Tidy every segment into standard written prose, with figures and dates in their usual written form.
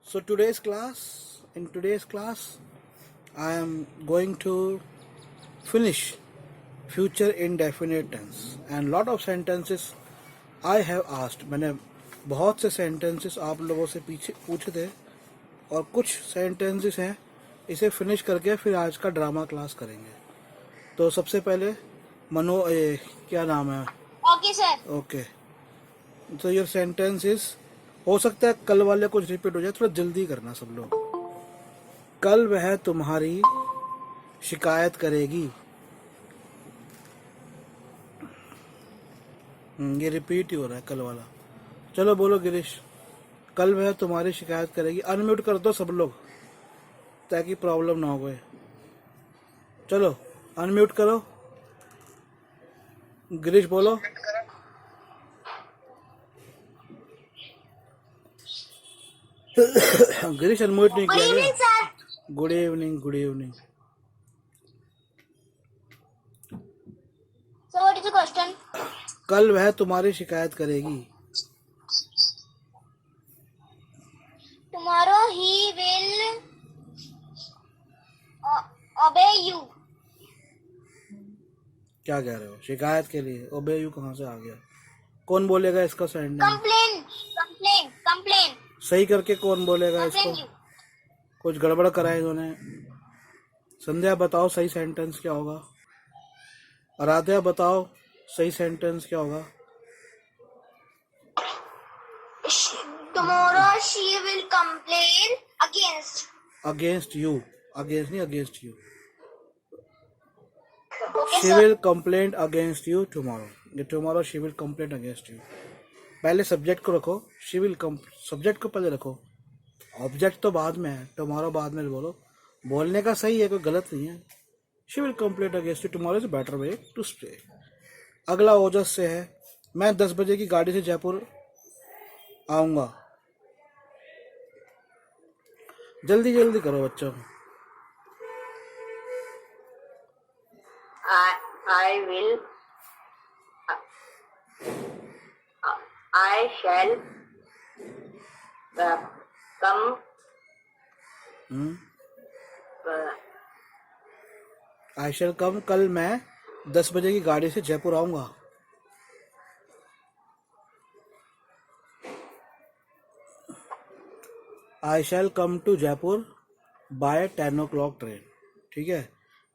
So in today's class, I am going to finish future indefinite tense and lot of sentences I have asked. मैंने बहुत से sentences आप लोगों से पीछे पूछे थे और कुछ sentences हैं इसे finish करके फिर आज का ड्रामा क्लास करेंगे. तो सबसे पहले क्या नाम है? Okay sir. ओके. तो योर सेंटेंस इज, हो सकता है कल वाले कुछ रिपीट हो जाए, थोड़ा जल्दी करना सब लोग. कल वह तुम्हारी शिकायत करेगी. ये रिपीट ही हो रहा है कल वाला. चलो बोलो गिरीश. कल वह तुम्हारी शिकायत करेगी. अनम्यूट कर दो सब लोग ताकि प्रॉब्लम ना हो. चलो अनम्यूट करो. गिरीश बोलो. गिरीश अनम्यूट नहीं किया गया. Good evening. Good evening. So what is the question? कल वह तुम्हारी शिकायत करेगी. Tomorrow he will obey you. क्या कह रहे हो? शिकायत के लिए ओबे यू कहाँ से आ गया? कौन बोलेगा इसका सेंटेंस? Complain. सही करके कौन बोलेगा इसको? Complain you. कुछ गड़बड़ करा है इन्होंने. संध्या बताओ सही सेंटेंस क्या होगा. आराध्या बताओ सही सेंटेंस क्या होगा. Tomorrow she will complain against you. Against नहीं, against you. Okay she sir. Will complaint against you tomorrow. Tomorrow she will complaint against you. पहले सब्जेक्ट को रखो. सब्जेक्ट को पहले रखो. ऑब्जेक्ट तो बाद में है. टुमारो बाद में बोलो. बोलने का सही है, कोई गलत नहीं है. She will complaint against you tomorrow is a better way to stay. अगला ओजस से है. मैं 10 बजे की गाड़ी से जयपुर आऊंगा. जल्दी जल्दी करो बच्चों. I shall come. I shall कम. कल मैं 10 बजे की गाड़ी से जयपुर आऊंगा. I shall come to Jaipur by 10 o'clock train. ठीक है,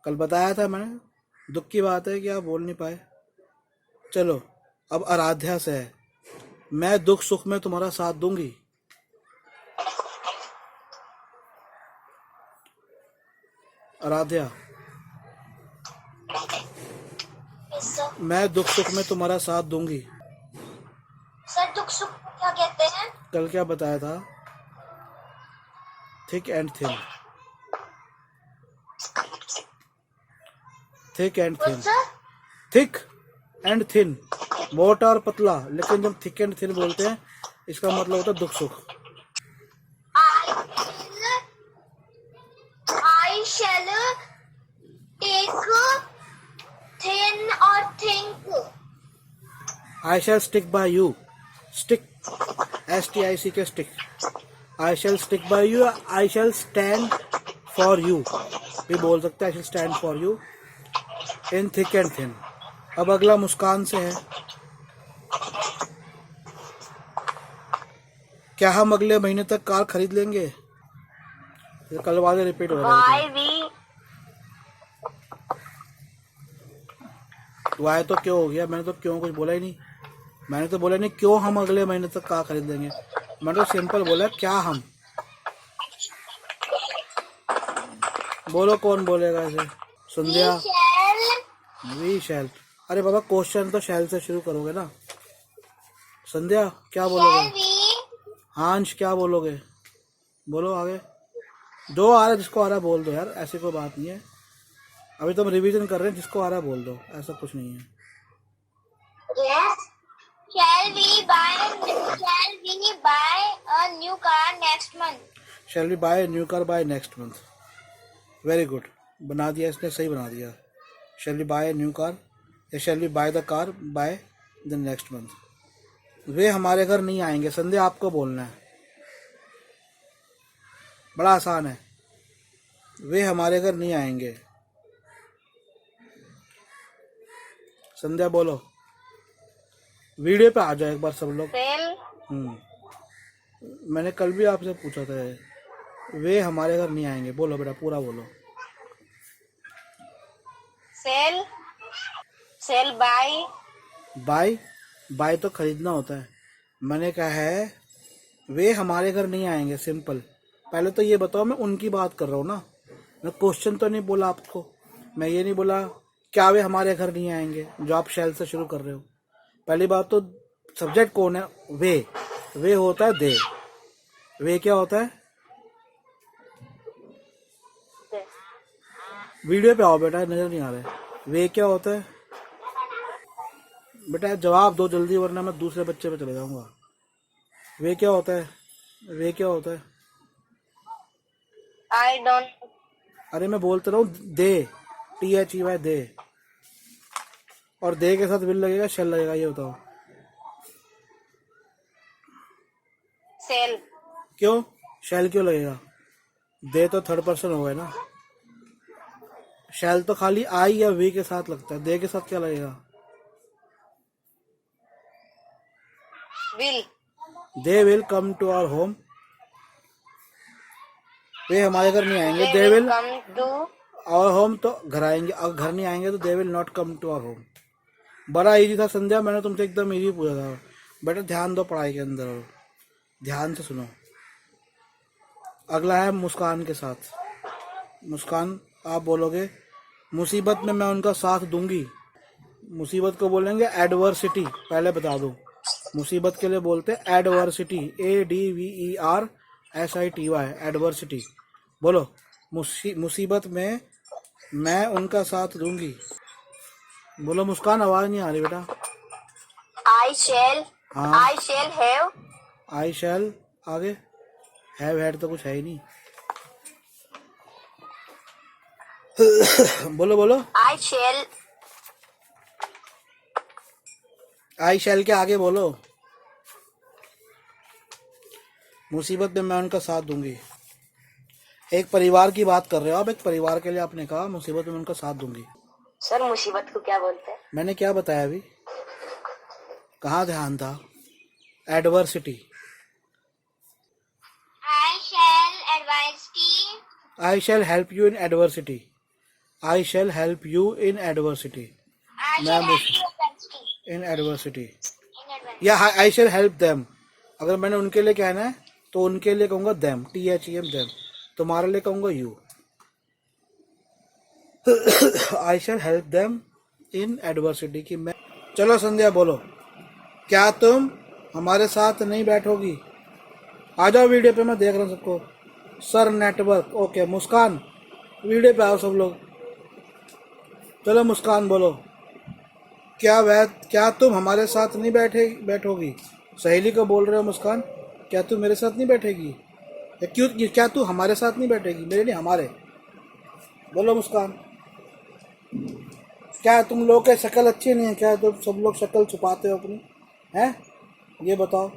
कल बताया था मैंने. दुख की बात है कि आप बोल नहीं पाए. चलो अब आराध्या से है. मैं दुख सुख में तुम्हारा साथ दूंगी. आराध्या. Yes sir. मैं दुख सुख में तुम्हारा साथ दूंगी. सर दुख सुख को क्या कहते हैं? कल क्या बताया था? Thick and thin. Thick and thin. Sir thick and thin, मोटा और पतला. लेकिन जब थिक एंड थिन बोलते हैं इसका मतलब होता है दुख सुख. I shall take thin or think. I shall stick by you. Stick STICK stick. I shall stick by you. I shall stand for you भी बोल सकते हैं. I shall stand for you in thick and thin. अब अगला मुस्कान से है. क्या हम अगले महीने तक कार खरीद लेंगे? ये कल वाले रिपीट हो रहे थे. वाई तो क्यों हो गया? मैंने तो क्यों कुछ बोला ही नहीं. मैंने तो बोला नहीं क्यों हम अगले महीने तक कार खरीद लेंगे. मैंने तो सिंपल बोला क्या हम. बोलो कौन बोलेगा इसे. संध्या. We shall. अरे बाबा क्वेश्चन तो शैल से शुरू करोगे ना. संध्या क्या बोलोगे? हांश क्या बोलोगे? बोलो आगे. जो आ रहा है जिसको आ रहा है बोल दो यार. ऐसी कोई बात नहीं है. अभी तो हम रिवीजन कर रहे हैं. जिसको आ रहा है बोल दो. ऐसा कुछ नहीं है. Yes. Shall we buy a new car next month? Shall we buy new car by next month. Very good. बना दिया इसने, सही बना दिया. Shall we buy new car या shall we buy the car by the next month. वे हमारे घर नहीं आएंगे. संध्या आपको बोलना है. बड़ा आसान है। वे हमारे घर नहीं आएंगे। संध्या बोलो, वीडियो पे आ जाओ एक बार सब लोग। सेल मैंने कल भी आपसे पूछा था, वे हमारे घर नहीं आएंगे। बोलो बेटा, पूरा बोलो। Sell sell buy buy, buy तो खरीदना होता है। मैंने कहा है वे हमारे घर नहीं आएंगे, सिंपल। पहले तो ये बताओ, मैं उनकी बात कर रहा हूँ ना, मैं क्वेश्चन तो नहीं बोला आपको। मैं ये नहीं बोला क्या वे हमारे घर नहीं आएंगे, जो आप शैल से शुरू कर रहे हो। पहली बात तो सब्जेक्ट कौन है? वे होता है दे। वे क्या होता है? वीडियो पे आओ बेटा, नजर नहीं आ रहा है। वे क्या होता है? बेटा जवाब दो जल्दी, वरना मैं दूसरे बच्चे पे चले जाऊंगा। वे क्या होता है? वे क्या होता है? I don't. अरे मैं बोलते रहा हूँ दे, THEY दे। और दे के साथ विल लगेगा, शेल लगेगा, ये बताओ। सेल क्यों शेल क्यों लगेगा? दे तो थर्ड पर्सन हो गए ना। शेल तो खाली आई या वी के साथ लगता है, दे के साथ क्या लगेगा? Will they will come to our home. वे हमारे घर नहीं आएंगे। They they will will come to our home तो घर आएंगे, अगर घर नहीं आएंगे तो they will not come to our home. बड़ा इजी था संध्या, मैंने तुमसे एकदम इजी पूछा था। बेटा ध्यान दो पढ़ाई के अंदर, और ध्यान से सुनो। अगला है मुस्कान के साथ। मुस्कान, आप बोलोगे मुसीबत में मैं उनका साथ दूंगी। मुसीबत को बोलेंगे एडवर्सिटी, पहले बता दूं। मुसीबत के लिए बोलते हैं एडवर्सिटी, ADVERSITY, एडवर्सिटी। बोलो, मुसीबत में मैं उनका साथ दूंगी। बोलो मुस्कान, आवाज नहीं आ रही बेटा। आई शेल हाँ, हैव आई शैल, आगे हैव हैड तो कुछ है ही नहीं। बोलो बोलो, आई शेल आई शैल के आगे बोलो। मुसीबत में मैं उनका साथ दूंगी। एक परिवार की बात कर रहे हो आप, एक परिवार के लिए आपने कहा मुसीबत में उनका साथ दूंगी। सर मुसीबत को क्या बोलते हैं? मैंने क्या बताया अभी? कहाँ ध्यान था? Adversity. I shall advice I shell help you in adversity. I shell help you in adversity. मैं इन एडवर्सिटी, या आई शैल हेल्प देम। अगर मैंने उनके लिए कहना है तो उनके लिए कहूंगा देम, THEM देम। तुम्हारे लिए कहूंगा you. I shell help them in adversity की मैं। चलो संध्या बोलो, क्या तुम हमारे साथ नहीं बैठोगी? आ जाओ वीडियो पे, मैं देख रहा हूँ सबको। Sir network, okay. Muskan, video पे आओ सब लोग। चलो मुस्कान बोलो, क्या तुम हमारे साथ नहीं बैठोगी? सहेली को बोल रहे हो मुस्कान, क्या तू मेरे साथ नहीं बैठेगी? या क्यों, क्या तू हमारे साथ नहीं बैठेगी? मेरे नहीं, हमारे। बोलो मुस्कान, क्या तुम लोग की शक्ल अच्छी नहीं है क्या? तुम सब लोग शक्ल छुपाते हो अपनी, हैं? ये बताओ,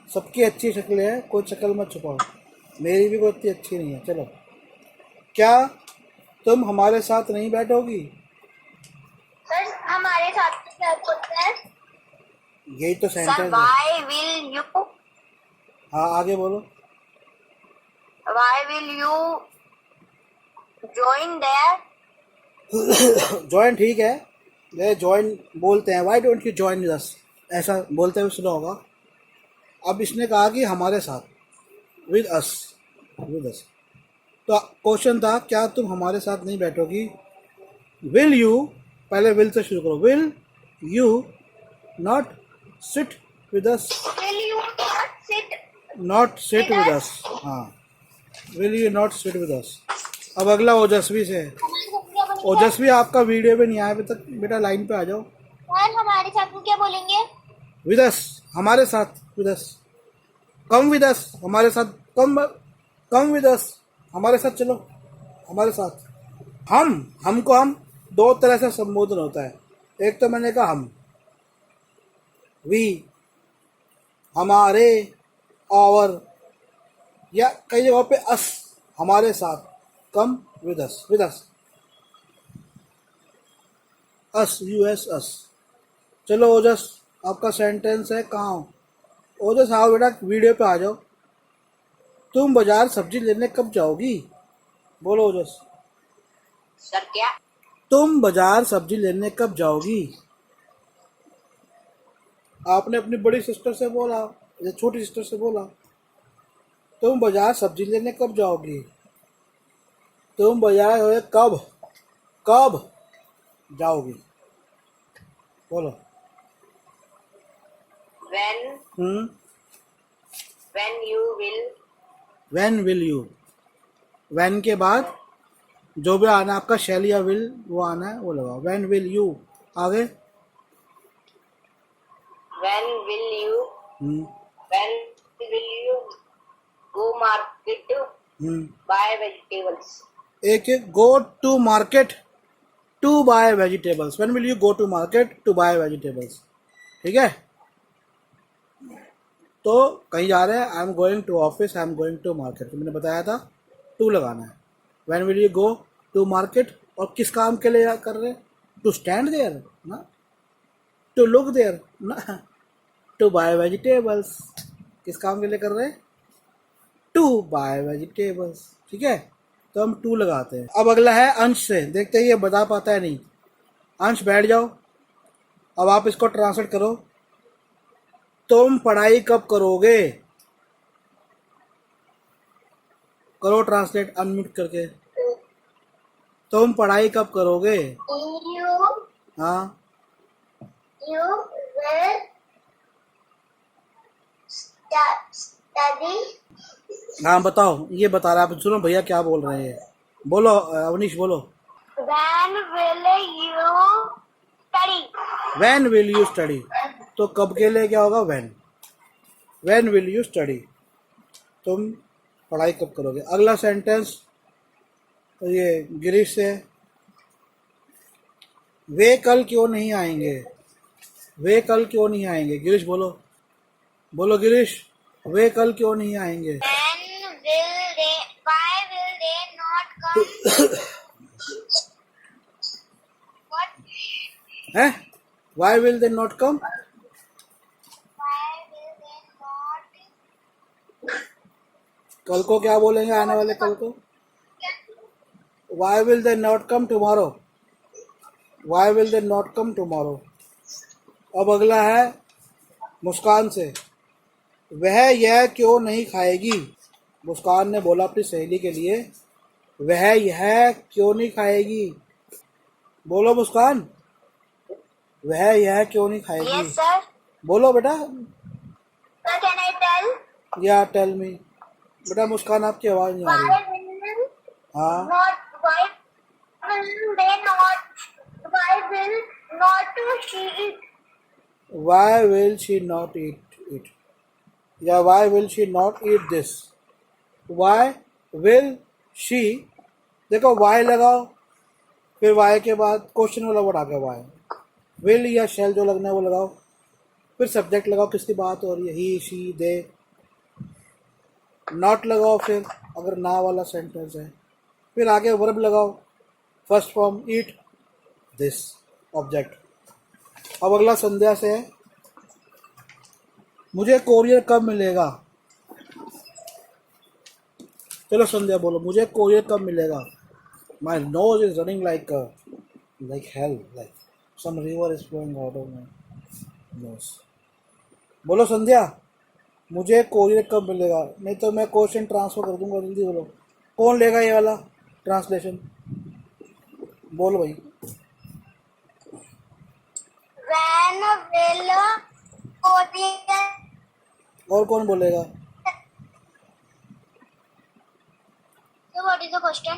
सबकी अच्छी शक्लें हैं, कोई शक्ल मत छुपाओ। मेरी भी कोई इतनी अच्छी नहीं है। चलो, क्या तुम हमारे साथ नहीं बैठोगी? सर हमारे साथ क्या बोलते हैं? यही तो सर सेंटेंस है। व्हाई विल यू हाँ आगे बोलो। Join there? ज्वाइन ठीक है, ये ज्वाइन बोलते हैं। Why don't you join with us, ऐसा बोलते हुए सुना होगा। अब इसने कहा कि हमारे साथ, विद अस, विद अस। तो क्वेश्चन था क्या तुम हमारे साथ नहीं बैठोगी? विल यू, पहले विल से शुरू करो। Will you not sit with us? Will you not sit? Not sit with us, हाँ। Will you not sit with us. अब अगला ओजस्वी से। ओजस्वी, आपका वीडियो पे नहीं आया अभी तक, बेटा लाइन पे आ जाओ। सर हमारे साथ में क्या बोलेंगे? विद अस, हमारे साथ, with us. Come with us, हमारे साथ। कम विद अस, हमारे साथ चलो, हमारे साथ। हमको हम दो तरह से संबोधन होता है। एक तो मैंने कहा हम, वी, हमारे, और, या कई जगहों पे अस हमारे साथ, come with us, us, US अस। चलो ओजस, आपका सेंटेंस है कहाँ हो? ओजस आओ बेटा, वीडियो पे आ जाओ। तुम बाजार सब्जी लेने कब जाओगी? बोलो ओजस। सर क्या? तुम बाजार सब्जी लेने कब जाओगी? आपने अपनी बड़ी सिस्टर से बोला या छोटी सिस्टर से बोला, तुम बाजार सब्जी लेने कब जाओगी? तुम बाजार हो कब, कब जाओगी? बोलो। When when you will when will you, when के बाद जो भी आना आपका शैल या विल वो आना है वो लगाओ। व्हेन विल यू, आगे। when will you when will you go market to buy vegetables? एक एक, go to market to buy vegetables. When will you go to market to buy vegetables? ठीक है, तो कहीं जा रहे हैं, I am going to office, I am going to market, तो मैंने बताया था टू लगाना है। When will you go to market, और किस काम के लिए कर रहे हैं? टू स्टैंड देयर ना, टू लुक देयर ना, टू बाय वेजिटेबल्स। किस काम के लिए कर रहे हैं? To buy vegetables. ठीक है, तो हम टू लगाते हैं। अब अगला है अंश से, देखते हैं ये बता पाता है नहीं। अंश बैठ जाओ, अब आप इसको ट्रांसलेट करो। तुम पढ़ाई कब करोगे? करो ट्रांसलेट अनम्यूट करके। तुम पढ़ाई कब करोगे? You हाँ, you will study. हाँ बताओ, ये बता रहा है। आप सुनो भैया क्या बोल रहे हैं, बोलो अवनीश बोलो। When will you study? When will you study, तो कब के लिए क्या होगा? When. When will you study, तुम पढ़ाई कब करोगे? अगला सेंटेंस ये गिरीश से, वे कल क्यों नहीं आएंगे? वे कल क्यों नहीं आएंगे? गिरीश बोलो, बोलो गिरीश, वे कल क्यों नहीं आएंगे? When will they? Why will they not come? What? हैं? Why will they not come? Why will they not? कल को क्या बोलेंगे, आने वाले कल को? Why will they not come tomorrow? Why will they not come tomorrow? अब अगला है मुस्कान से, वह यह क्यों नहीं खाएगी? मुस्कान ने बोला अपनी सहेली के लिए, वह यह क्यों नहीं खाएगी? बोलो मुस्कान, वह यह क्यों नहीं खाएगी? Yes, sir. बोलो बेटा। Sir, can I tell? या टेल मी। बेटा मुस्कान आपकी आवाज नहीं आ रही। Why will हाँ, not? Why will they not? Why will not she eat? Why will she not eat it, या why will she not eat this? Why will she, देखो why लगाओ, फिर वाई के बाद क्वेश्चन वाला वर्ड आ गया Y. Will या shell जो लगना है वो लगाओ, फिर सब्जेक्ट लगाओ, किसकी बात हो रही है, ही शी दे। नॉट लगाओ फिर अगर ना वाला सेंटेंस है, फिर आगे वर्ब लगाओ, first form eat, this object. अब अगला संध्या से है, मुझे कोरियर कब मिलेगा? चलो संध्या बोलो, मुझे कोरियर कब मिलेगा? My nose is running like hell, like some river is flowing out of my nose. बोलो संध्या, मुझे कोरियर कब मिलेगा? नहीं तो मैं क्वेश्चन ट्रांसफर कर दूंगा, जल्दी बोलो। कौन लेगा ये वाला ट्रांसलेशन? बोलो भाई। When will Korean? और कौन बोलेगा? So what is the question?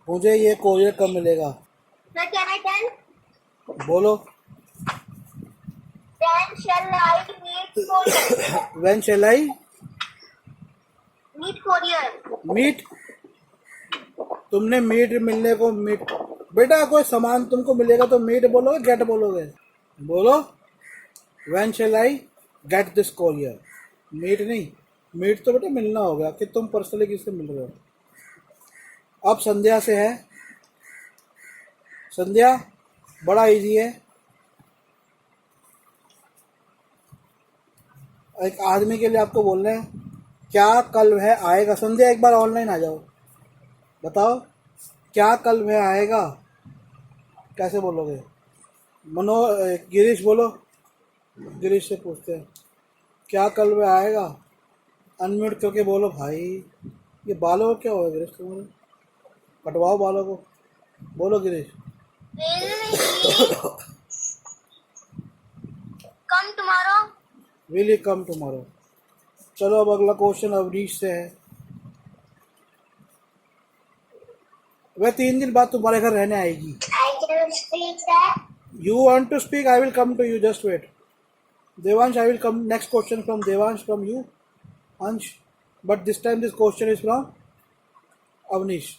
मुझे ये कोरियर कब मिलेगा? Sir, can I tell? बोलो। When shall I meet Korean? When shall I Meet Korean. Meet? तुमने मीट मिलने को मीट, बेटा कोई सामान तुमको मिलेगा तो मीट बोलोगे गेट बोलोगे? बोलो, when shall I get this courier? Meet नहीं, मीट तो बेटा मिलना होगा कि तुम पर्सनली किससे मिल रहे हो। अब संध्या से है। संध्या बड़ा इजी है। एक आदमी के लिए आपको बोल रहे हैं क्या कल वह आएगा। संध्या एक बार ऑनलाइन आ जाओ, बताओ क्या कल वह आएगा, कैसे बोलोगे। मनो गिरीश बोलो, गिरीश से पूछते हैं क्या कल वह आएगा। अनम्यूट करके बोलो भाई। ये बालों को क्या हुआ गिरीश तुम्हारे, कटवाओ बालों को। बोलो Girish. Will he come tomorrow? Will he come tomorrow. चलो अब अगला क्वेश्चन अवनीश से है। वह 3 दिन बाद तुम्हारे घर रहने आएगी। I can speak that. You want to speak, I will come to you, just wait. Devansh, I will come. Next question from Devansh, from you Ansh, but this time this question is from Avneesh.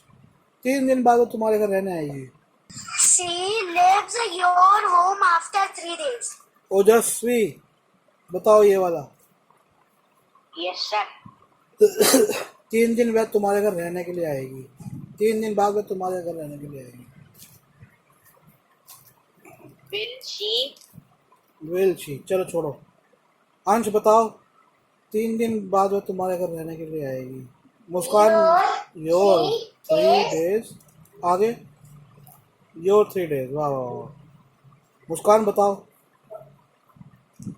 3 दिन बाद वो तुम्हारे घर रहने आएगी। She leaves your home after 3 days. ओजस्वी, बताओ ये वाला। Yes, sir. 3 दिन बाद तुम्हारे घर रहने के लिए आएगी। 3 दिन बाद वह तुम्हारे घर रहने के लिए आएगी। Will she? विल शी, चलो छोड़ो। अंश बताओ 3 दिन बाद वह तुम्हारे घर रहने के लिए आएगी। मुस्कान, योर 3 डेज। आगे योर 3 डेज। वाह वाह वाह। मुस्कान बताओ,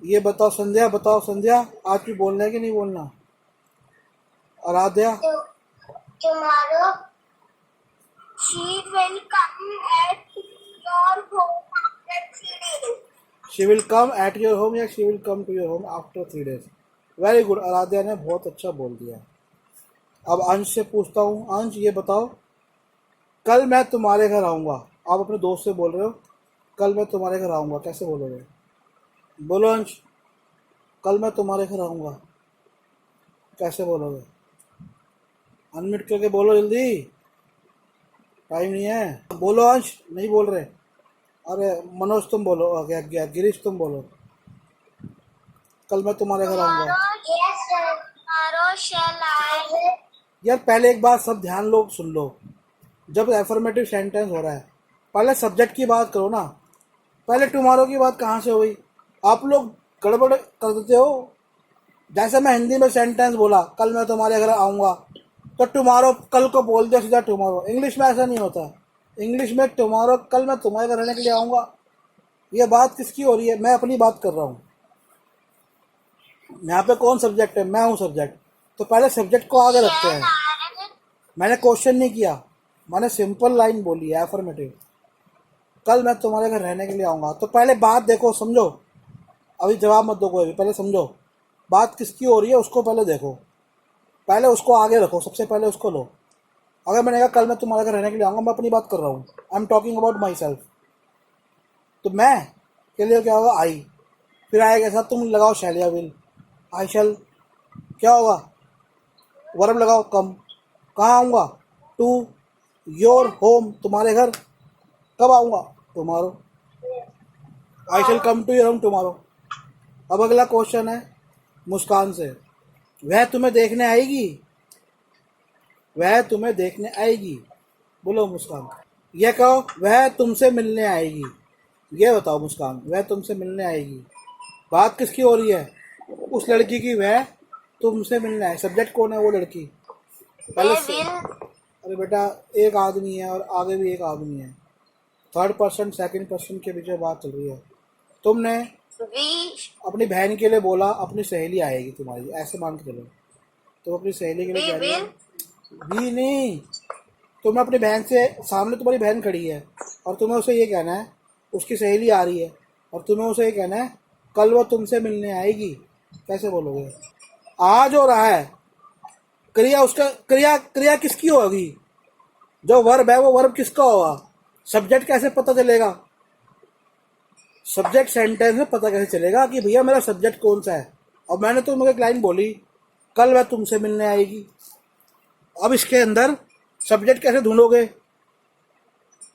ये बताओ। संध्या बताओ। संध्या आज भी बोलना है कि नहीं बोलना। Aaradhya, Tomorrow she will come at your home after 3 days. She will come at your home या she will come to your home after 3 days. Very good, Aaradhya ने बहुत अच्छा बोल दिया। अब अंश से पूछता हूँ। अंश ये बताओ, कल मैं तुम्हारे घर आऊँगा। आप अपने दोस्त से बोल रहे हो कल मैं तुम्हारे घर आऊँगा, कैसे बोलोगे। बोलो अंश, कल मैं तुम्हारे घर आऊँगा, कैसे बोलोगे। अनम्यूट करके बोलो जल्दी, टाइम नहीं है। बोलो अंश, नहीं बोल रहे। अरे मनोज तुम बोलो, क्या गिरीश तुम बोलो। कल मैं तुम्हारे घर आऊँगा। Tomorrow, yes, sir. Tomorrow shall I? यार पहले एक बात सब ध्यान लोग सुन लो। जब एफर्मेटिव सेंटेंस हो रहा है पहले सब्जेक्ट की बात करो ना। पहले टुमारो की बात कहाँ से हुई। आप लोग गड़बड़ कर देते हो। जैसे मैं हिंदी में सेंटेंस बोला कल मैं तुम्हारे घर आऊँगा, तो टुमारो कल को बोल दिया सीधा टुमारो। इंग्लिश में ऐसा नहीं होता। इंग्लिश में टुमारो कल मैं तुम्हारे घर रहने के लिए आऊँगा। ये बात किसकी हो रही है, मैं अपनी बात कर रहा हूँ। यहाँ पे कौन सब्जेक्ट है, मैं हूँ सब्जेक्ट। तो पहले सब्जेक्ट को आगे रखते हैं। मैंने क्वेश्चन नहीं किया, मैंने सिंपल लाइन बोली है एफर्मेटिव। कल मैं तुम्हारे घर रहने के लिए आऊँगा। तो पहले बात देखो, समझो। अभी जवाब मत दो कोई भी, पहले समझो बात किसकी हो रही है, उसको पहले देखो। पहले उसको आगे रखो, सबसे पहले उसको लो। अगर मैंने कहा कल मैं तुम्हारे घर रहने के लिए आऊँगा, मैं अपनी बात कर रहा हूँ। I am talking about my self. तो मैं के लिए क्या होगा, आई। फिर आएगा साथ तुम लगाओ शैल या विल। आई शैल क्या होगा, वर्ब लगाओ कम। कहाँ आऊँगा, टू योर होम, तुम्हारे घर। कब आऊँगा, tomorrow. I shall come to your home tomorrow. अब अगला क्वेश्चन है मुस्कान से। वह तुम्हें देखने आएगी। वह तुम्हें देखने आएगी, बोलो मुस्कान। ये कहो वह तुमसे मिलने आएगी। ये बताओ मुस्कान, वह तुमसे मिलने आएगी। बात किसकी हो रही है, उस लड़की की। वह तुमसे मिलने आए, सब्जेक्ट कौन है, वो लड़की। पहले से अरे बेटा एक आदमी है और आगे भी एक आदमी है। थर्ड पर्सन सेकंड पर्सन के बीच में बात चल रही है। तुमने अपनी बहन के लिए बोला अपनी सहेली आएगी तुम्हारी, ऐसे मान के चलो। तुम अपनी सहेली के लिए कह रही हो भी नहीं। तुम्हें अपनी बहन से, सामने तुम्हारी बहन खड़ी है और तुम्हें उसे ये कहना है उसकी सहेली आ रही है, और तुम्हें उसे ये कहना है कल वो तुमसे मिलने आएगी, कैसे बोलोगे। आज हो रहा है क्रिया, उसका क्रिया किसकी होगी। जो वर्ब है वो वर्ब किसका होगा। सब्जेक्ट कैसे पता चलेगा, सब्जेक्ट सेंटेंस में पता कैसे चलेगा कि भैया मेरा सब्जेक्ट कौन सा है। और मैंने तो मुझे एक लाइन बोली कल वह तुमसे मिलने आएगी। अब इसके अंदर सब्जेक्ट कैसे ढूंढोगे।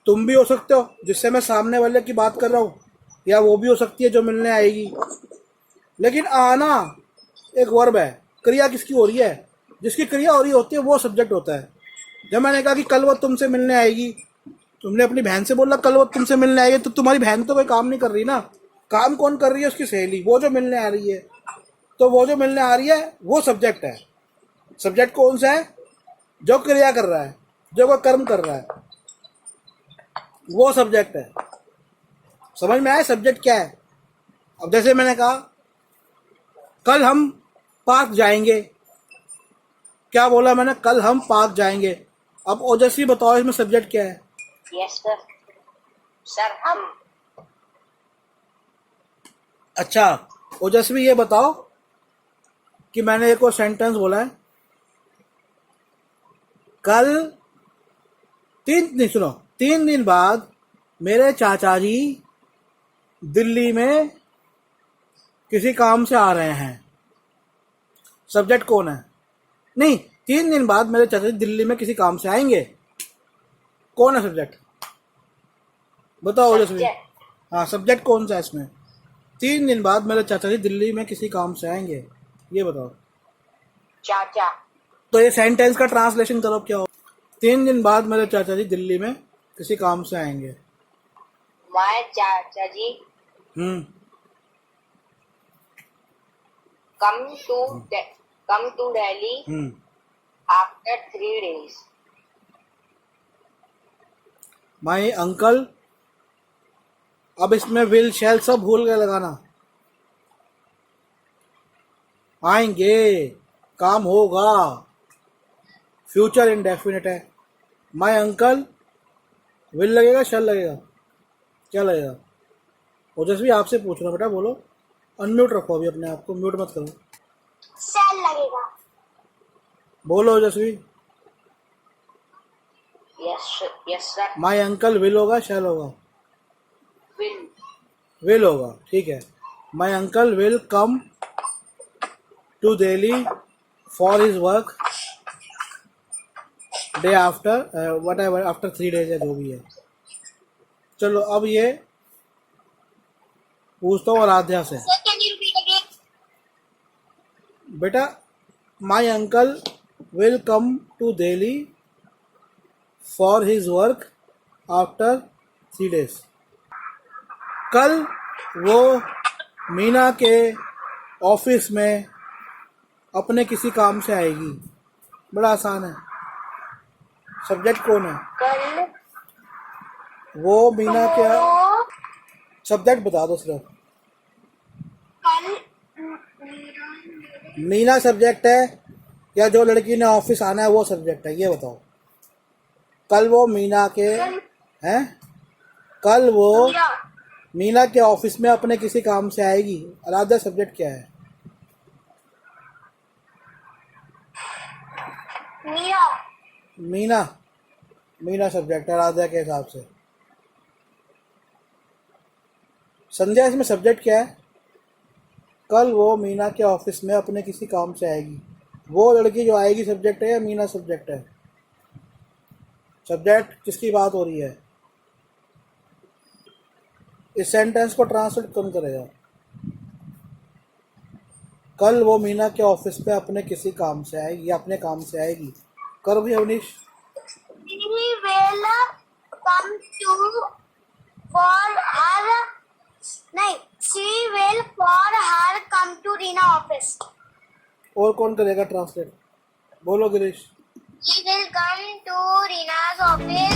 तुम भी हो सकते हो जिससे मैं सामने वाले की बात कर रहा हूँ, या वो भी हो सकती है जो मिलने आएगी। लेकिन आना एक वर्ब है, क्रिया किसकी हो रही है, जिसकी क्रिया हो रही होती है वो सब्जेक्ट होता है। जब मैंने कहा कि कल वो तुमसे मिलने आएगी, तुमने अपनी बहन से बोला कल वो तुमसे मिलने आएगी, तो तुम्हारी बहन तो कोई काम नहीं कर रही ना, काम कौन कर रही है? उसकी सहेली, वो जो मिलने आ रही है। तो वो जो मिलने आ रही है वो सब्जेक्ट है। सब्जेक्ट कौन सा है? जो क्रिया कर रहा है, जो कोई कर्म कर रहा है, वो सब्जेक्ट है। समझ में आया सब्जेक्ट क्या है? अब जैसे मैंने कहा कल हम पार्क जाएंगे, क्या बोला मैंने? कल हम पार्क जाएंगे। अब ओजस्वी बताओ इसमें सब्जेक्ट क्या है? Yes sir. सर हम। अच्छा ओजस्वी ये बताओ कि मैंने एक और सेंटेंस बोला है, कल सुनो, 3 दिन बाद मेरे चाचा जी दिल्ली में किसी काम से आ रहे हैं। सब्जेक्ट कौन है? नहीं, 3 दिन बाद मेरे चाचा जी दिल्ली में किसी काम से आएंगे, कौन है सब्जेक्ट? बताओ ओजस्वी। हाँ, सब्जेक्ट कौन सा है इसमें? 3 दिन बाद मेरे चाचा जी दिल्ली में किसी काम से आएंगे, ये बताओ। चाचा। तो ये सेंटेंस का ट्रांसलेशन करो, क्या हो? 3 दिन बाद मेरे चाचा जी दिल्ली में किसी काम से आएंगे। माय चाचा जी come to Delhi after 3 days. My uncle, अब इसमें विल शैल सब भूल गए लगाना। आएंगे, काम होगा, फ्यूचर इंडेफिनिट है। माई अंकल विल लगेगा, शैल लगेगा, क्या लगेगा? ओजस्वी आपसे पूछ रहा हूँ बेटा, बोलो। अनम्यूट रखो अभी अपने आप को, म्यूट मत करो। शैल लगेगा। बोलो Ojaswi. Yes sir. My uncle will होगा, शैल होगा? विल। विल होगा, ठीक है। My uncle will come to Delhi for his work day after what ever, after 3 days है, जो भी है। चलो अब ये पूछता हूँ आराध्या से। Can you repeat again? बेटा, my uncle will come to Delhi for his work after 3 days। कल वो मीना के ऑफिस में अपने किसी काम से आएगी। बड़ा आसान है। सब्जेक्ट कौन है? कल वो मीना के, वो सब्जेक्ट बता दो सिर्फ। कल मीना सब्जेक्ट है या जो लड़की ने ऑफिस आना है वो सब्जेक्ट है, ये बताओ। कल वो मीना के हैं, कल वो मीरा मीना के ऑफिस में अपने किसी काम से आएगी। आराध्या सब्जेक्ट क्या है? मीरा मीना, मीना सब्जेक्ट है आराध्या के हिसाब से। संध्या, इसमें सब्जेक्ट क्या है? कल वो मीना के ऑफिस में अपने किसी काम से आएगी। वो लड़की जो आएगी सब्जेक्ट है या मीना सब्जेक्ट है? सब्जेक्ट किसकी बात हो रही है? इस सेंटेंस को ट्रांसलेट कौन करेगा? कल वो मीना के ऑफिस में अपने किसी काम से आएगी या अपने काम से आएगी। करो भी Awanish. He will come to for her नहीं she will for her come to Rina office. और कौन करेगा ट्रांसलेट? बोलो Girish. He will come to Rina's office